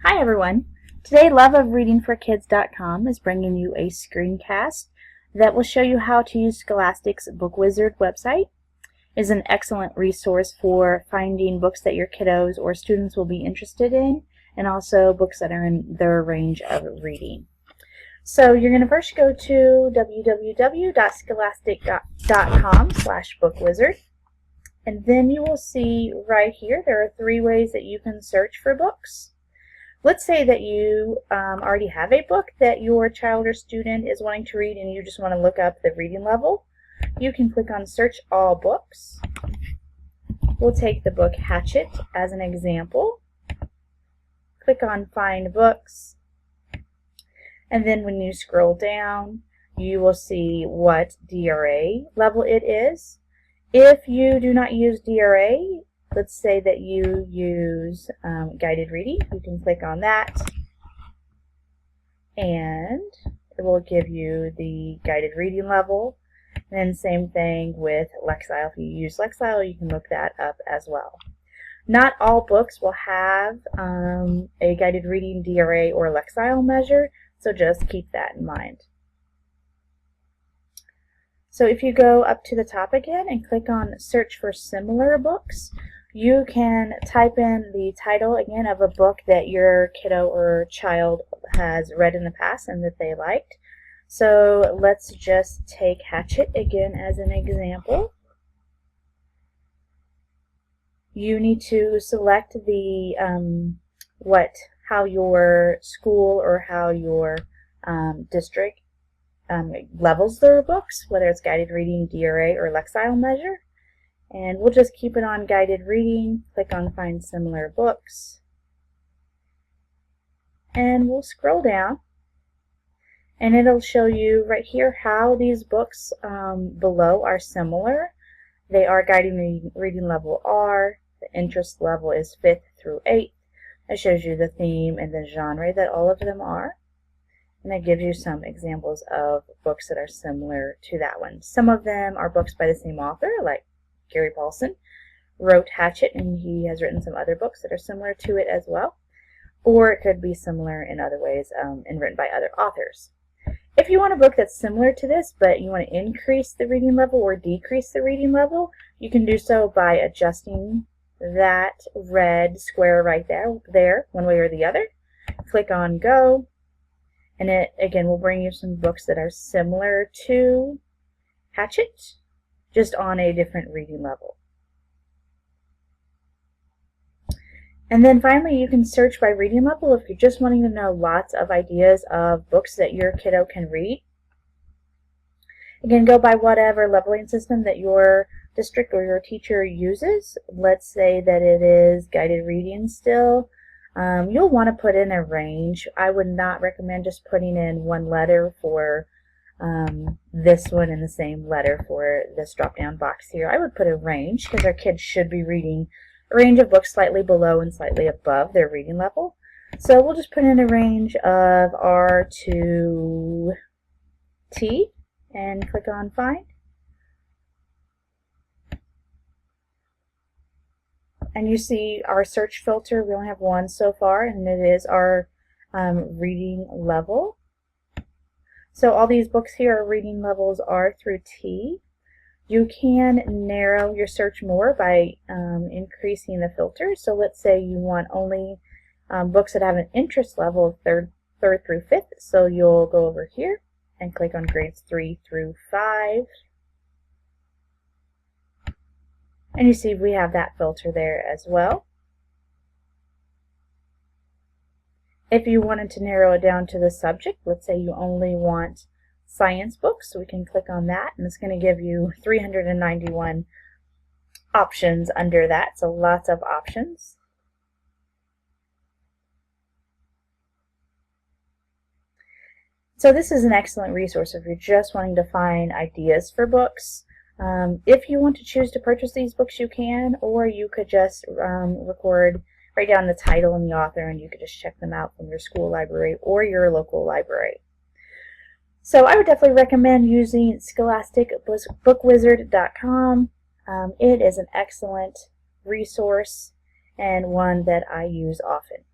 Hi everyone! Today loveofreadingforkids.com is bringing you a screencast that will show you how to use Scholastic's Book Wizard website. It is an excellent resource for finding books that your kiddos or students will be interested in, and also books that are in their range of reading. So you're going to first go to www.scholastic.com/bookwizard, and then you will see right here there are 3 ways that you can search for books. Let's say that you already have a book that your child or student is wanting to read and you just want to look up the reading level. You can click on Search All Books. We'll take the book Hatchet as an example. Click on Find Books. And then when you scroll down, you will see what DRA level it is. If you do not use DRA, let's say that you use guided reading, you can click on that and it will give you the guided reading level. And then same thing with Lexile. If you use Lexile, you can look that up as well. Not all books will have a guided reading DRA or Lexile measure, so just keep that in mind. So if you go up to the top again and click on Search for Similar Books, you can type in the title again of a book that your kiddo or child has read in the past and that they liked. So let's just take Hatchet again as an example. You need to select the how your school or how your district levels their books, whether it's guided reading, DRA, or Lexile measure. And we'll just keep it on guided reading, click on Find Similar Books, and we'll scroll down and it'll show you right here how these books below are similar. They are guided reading level R, the interest level is 5th through 8th. It shows you the theme and the genre that all of them are. And it gives you some examples of books that are similar to that one. Some of them are books by the same author, like Gary Paulson wrote Hatchet, and he has written some other books that are similar to it as well. Or it could be similar in other ways and written by other authors. If you want a book that's similar to this, but you want to increase the reading level or decrease the reading level, you can do so by adjusting that red square right there one way or the other. Click on Go, and it again will bring you some books that are similar to Hatchet, just on a different reading level. And then finally, you can search by reading level if you're just wanting to know lots of ideas of books that your kiddo can read. Again, go by whatever leveling system that your district or your teacher uses. Let's say that it is guided reading still. You'll want to put in a range. I would not recommend just putting in one letter for this one and the same letter for this drop-down box here. I would put a range because our kids should be reading a range of books slightly below and slightly above their reading level. So we'll just put in a range of R to T and click on Find. And you see our search filter, we only have one so far, and it is our reading level. So all these books here are reading levels R through T. You can narrow your search more by increasing the filter. So let's say you want only books that have an interest level of third through 5th. So you'll go over here and click on grades 3 through 5. And you see we have that filter there as well. If you wanted to narrow it down to the subject, let's say you only want science books, we can click on that, and it's going to give you 391 options under that, so lots of options. So this is an excellent resource if you're just wanting to find ideas for books. If you want to choose to purchase these books, you can, or you could just write down the title and the author, and you could just check them out from your school library or your local library. So I would definitely recommend using scholasticbookwizard.com. It is an excellent resource and one that I use often.